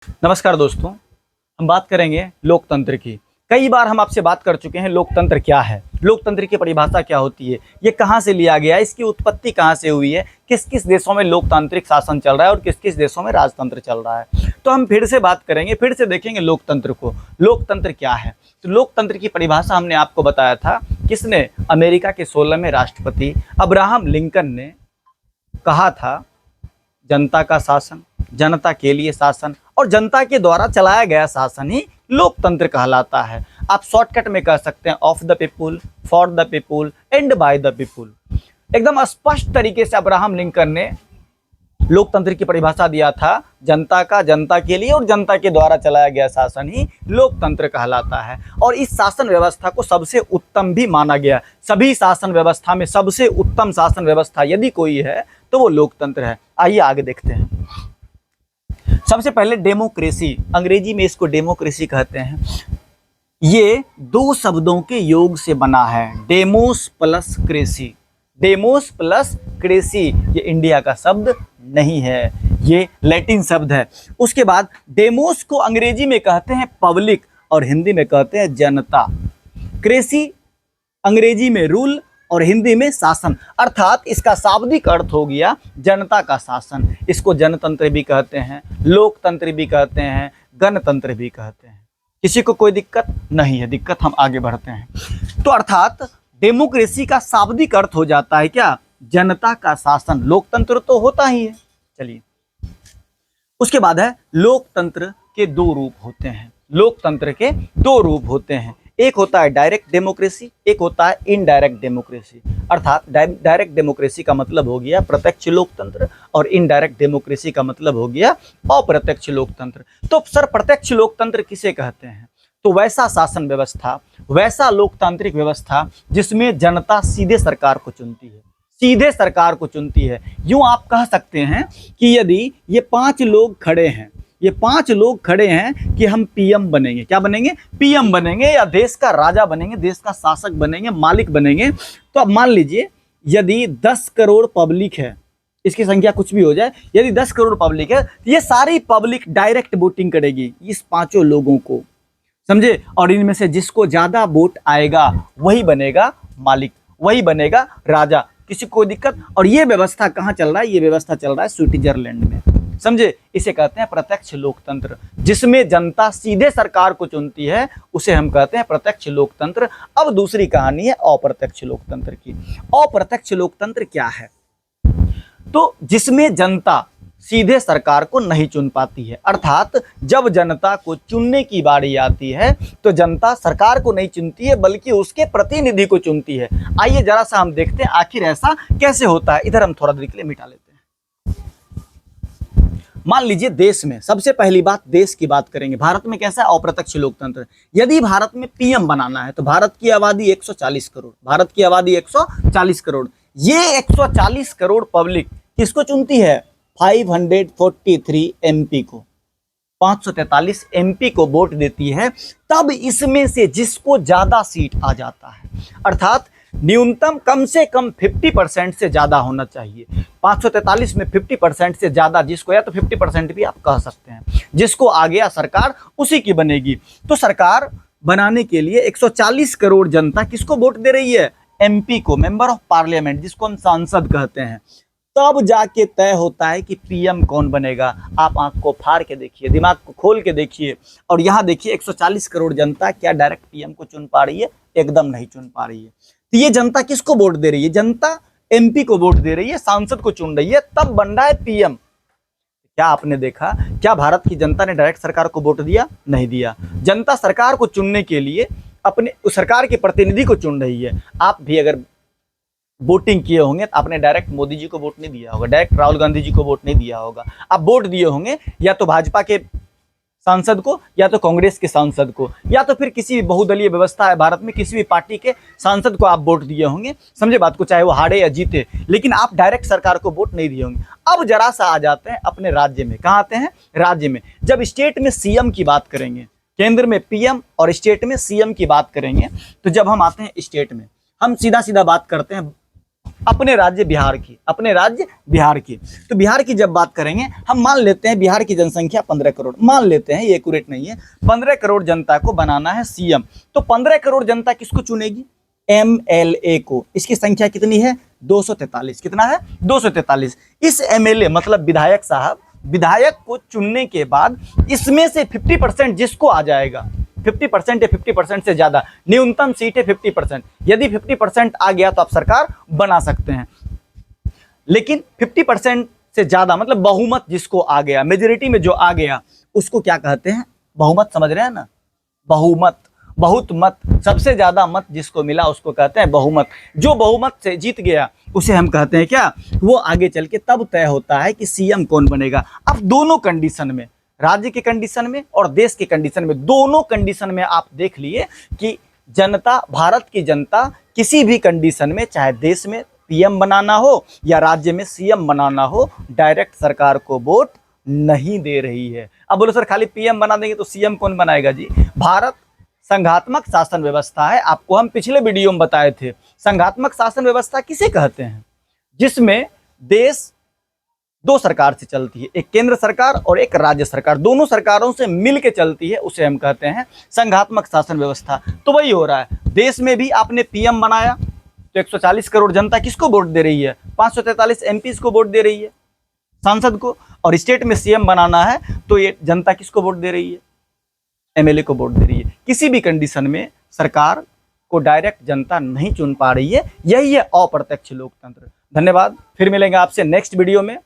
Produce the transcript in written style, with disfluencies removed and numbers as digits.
नमस्कार दोस्तों, हम बात करेंगे लोकतंत्र की। कई बार हम आपसे बात कर चुके हैं लोकतंत्र क्या है, लोकतंत्र की परिभाषा क्या होती है, ये कहाँ से लिया गया है, इसकी उत्पत्ति कहाँ से हुई है, किस किस देशों में लोकतांत्रिक शासन चल रहा है और किस किस देशों में राजतंत्र चल रहा है। तो हम फिर से बात करेंगे, फिर से देखेंगे लोकतंत्र को। लोकतंत्र क्या है? तो लोकतंत्र की परिभाषा हमने आपको बताया था, किसने? अमेरिका के 16वें राष्ट्रपति अब्राहम लिंकन ने कहा था, जनता का शासन, जनता के लिए शासन और जनता के द्वारा चलाया गया शासन ही लोकतंत्र कहलाता है। आप शॉर्टकट में कह सकते हैं of the people, for the people and by the people. एकदम स्पष्ट तरीके से अब्राहम लिंकन ने लोकतंत्र की परिभाषा दिया था, जनता का, जनता के लिए और जनता के द्वारा चलाया गया शासन ही लोकतंत्र कहलाता है। और इस शासन व्यवस्था को सबसे उत्तम भी माना गया। सभी शासन व्यवस्था में सबसे उत्तम शासन व्यवस्था यदि कोई है तो वो लोकतंत्र है। आइए आगे देखते हैं। सबसे पहले डेमोक्रेसी, अंग्रेजी में इसको डेमोक्रेसी कहते हैं। ये दो शब्दों के योग से बना है, demos plus cracy. Demos plus cracy ये इंडिया का शब्द नहीं है, ये लैटिन शब्द है। उसके बाद डेमोस को अंग्रेजी में कहते हैं पब्लिक और हिंदी में कहते हैं जनता। क्रेसी अंग्रेजी में रूल और हिंदी में शासन, अर्थात इसका शाब्दिक अर्थ हो गया जनता का शासन। इसको जनतंत्र भी कहते हैं, लोकतंत्र भी कहते हैं, गणतंत्र भी कहते हैं। किसी को कोई दिक्कत नहीं है? दिक्कत हम आगे बढ़ते हैं। तो अर्थात डेमोक्रेसी का शाब्दिक अर्थ हो जाता है क्या? जनता का शासन। लोकतंत्र तो होता ही है। चलिए, उसके बाद है लोकतंत्र के दो रूप होते हैं। लोकतंत्र के दो रूप होते हैं, एक होता है डायरेक्ट डेमोक्रेसी, एक होता है इनडायरेक्ट डेमोक्रेसी। अर्थात डायरेक्ट डेमोक्रेसी का मतलब हो गया प्रत्यक्ष लोकतंत्र और इनडायरेक्ट डेमोक्रेसी का मतलब हो गया अप्रत्यक्ष लोकतंत्र। तो सर, प्रत्यक्ष लोकतंत्र किसे कहते हैं? तो वैसा शासन व्यवस्था, वैसा लोकतांत्रिक व्यवस्था जिसमें जनता सीधे सरकार को चुनती है, सीधे सरकार को चुनती है। यूं आप कह सकते हैं कि यदि ये 5 लोग खड़े हैं, ये 5 लोग खड़े हैं कि हम पीएम बनेंगे, क्या बनेंगे? पीएम बनेंगे, या देश का राजा बनेंगे, देश का शासक बनेंगे, मालिक बनेंगे। तो अब मान लीजिए यदि 10 करोड़ पब्लिक है, इसकी संख्या कुछ भी हो जाए, यदि 10 करोड़ पब्लिक है तो ये सारी पब्लिक डायरेक्ट वोटिंग करेगी इस 5 लोगों को, समझे? और इनमें से जिसको ज्यादा वोट आएगा वही बनेगा मालिक, वही बनेगा राजा। किसी को दिक्कत? और ये व्यवस्था कहाँ चल रहा है? ये व्यवस्था चल रहा है स्विट्जरलैंड में, समझे? इसे कहते हैं प्रत्यक्ष लोकतंत्र। जिसमें जनता सीधे सरकार को चुनती है उसे हम कहते हैं प्रत्यक्ष लोकतंत्र। अब दूसरी कहानी है अप्रत्यक्ष लोकतंत्र की। अप्रत्यक्ष लोकतंत्र क्या है? तो जिसमें जनता सीधे सरकार को नहीं चुन पाती है, अर्थात जब जनता को चुनने की बारी आती है तो जनता सरकार को नहीं चुनती है बल्कि उसके प्रतिनिधि को चुनती है। आइए जरा सा हम देखते हैं आखिर ऐसा कैसे होता है। इधर हम थोड़ा देर के लिए मिटा लेते हैं। मान लीजिए देश में, सबसे पहली बात देश की बात करेंगे। भारत में कैसा है? अप्रत्यक्ष लोकतंत्र। यदि भारत में पीएम बनाना है तो भारत की आबादी 140 करोड़, भारत की आबादी 140 करोड़। ये 140 करोड़ पब्लिक किसको चुनती है? 543 एमपी को, 543 एमपी को वोट देती है। तब इसमें से जिसको ज्यादा सीट आ जाता है, अर्थात न्यूनतम कम से कम 50% से ज्यादा होना चाहिए। 543 में 50% से ज्यादा जिसको, या तो 50% भी आप कह सकते हैं, जिसको आ गया सरकार उसी की बनेगी। तो सरकार बनाने के लिए 140 करोड़ जनता किसको वोट दे रही है? एमपी को, मेंबर ऑफ पार्लियामेंट, जिसको हम सांसद कहते हैं। तब जाके तय होता है कि पीएम कौन बनेगा। आप आंख को फाड़ के देखिए, दिमाग को खोल के देखिए और यहां देखिए 140 करोड़ जनता क्या डायरेक्ट पीएम को चुन पा रही है? एकदम नहीं चुन पा रही है। तो ये जनता किसको वोट दे रही है? जनता एमपी को वोट दे रही है, सांसद को चुन रही है, तब बन रहा है पीएम। क्या आपने देखा, क्या भारत की जनता ने डायरेक्ट सरकार को वोट दिया? नहीं दिया। जनता सरकार को चुनने के लिए अपने सरकार के प्रतिनिधि को चुन रही है। आप भी अगर वोटिंग किए होंगे तो आपने डायरेक्ट मोदी जी को वोट नहीं दिया होगा, डायरेक्ट राहुल गांधी जी को वोट नहीं दिया होगा। आप वोट दिए होंगे या तो भाजपा के सांसद को, या तो कांग्रेस के सांसद को, या तो फिर किसी भी बहुदलीय व्यवस्था है भारत में, किसी भी पार्टी के सांसद को आप वोट दिए होंगे, समझे बात को, चाहे वो हारे या जीते, लेकिन आप डायरेक्ट सरकार को वोट नहीं दिए होंगे। अब जरा सा आ जाते हैं अपने राज्य में। कहाँ आते हैं? राज्य में। जब स्टेट में सीएम की बात करेंगे, केंद्र में पीएम और स्टेट में सीएम की बात करेंगे, तो जब हम आते हैं स्टेट में, हम सीधा सीधा बात करते हैं अपने राज्य बिहार की, अपने राज्य बिहार की। तो बिहार की जब बात करेंगे, हम मान लेते हैं बिहार की जनसंख्या 15 करोड़, मान लेते हैं, ये एक्यूरेट नहीं है, 15 करोड़ जनता को बनाना है सीएम। तो 15 करोड़ जनता किसको चुनेगी? एमएलए को। इसकी संख्या कितनी है? 243। कितना है? 243। इस एमएलए मतलब विधायक साहब, विधायक को चुनने के बाद इसमें से 50% जिसको आ जाएगा, 50% या 50% से ज्यादा, न्यूनतम सीट है 50%, यदि 50% आ गया तो आप सरकार बना सकते हैं। लेकिन 50% से ज्यादा मतलब बहुमत जिसको आ गया, मेजोरिटी में जो आ गया, उसको क्या कहते हैं? बहुमत। समझ रहे हैं ना? बहुमत, बहुत मत, सबसे ज्यादा मत जिसको मिला उसको कहते हैं बहुमत। जो बहुमत से जीत गया उसे हम कहते हैं क्या? वो आगे चल के तब तय होता है कि सीएम कौन बनेगा। अब दोनों कंडीशन में, राज्य के कंडीशन में और देश के कंडीशन में, दोनों कंडीशन में आप देख लिए कि जनता, भारत की जनता किसी भी कंडीशन में, चाहे देश में पीएम बनाना हो या राज्य में सीएम बनाना हो, डायरेक्ट सरकार को वोट नहीं दे रही है। अब बोलो सर खाली पीएम बना देंगे तो सीएम कौन बनाएगा? जी, भारत संघात्मक शासन व्यवस्था है। आपको हम पिछले वीडियो में बताए थे, संघात्मक शासन व्यवस्था किसे कहते हैं? जिसमें देश दो सरकार से चलती है, एक केंद्र सरकार और एक राज्य सरकार, दोनों सरकारों से मिलकर चलती है, उसे हम कहते हैं संघात्मक शासन व्यवस्था। तो वही हो रहा है, देश में भी आपने पीएम बनाया तो 140 करोड़ जनता किसको वोट दे रही है? 543 एमपी को वोट दे रही है, सांसद को। और स्टेट में सीएम बनाना है तो ये जनता किसको वोट दे रही है? एमएलए को वोट दे रही है। किसी भी कंडीशन में सरकार को डायरेक्ट जनता नहीं चुन पा रही है। यही है अप्रत्यक्ष लोकतंत्र। धन्यवाद, फिर मिलेंगे आपसे नेक्स्ट वीडियो में।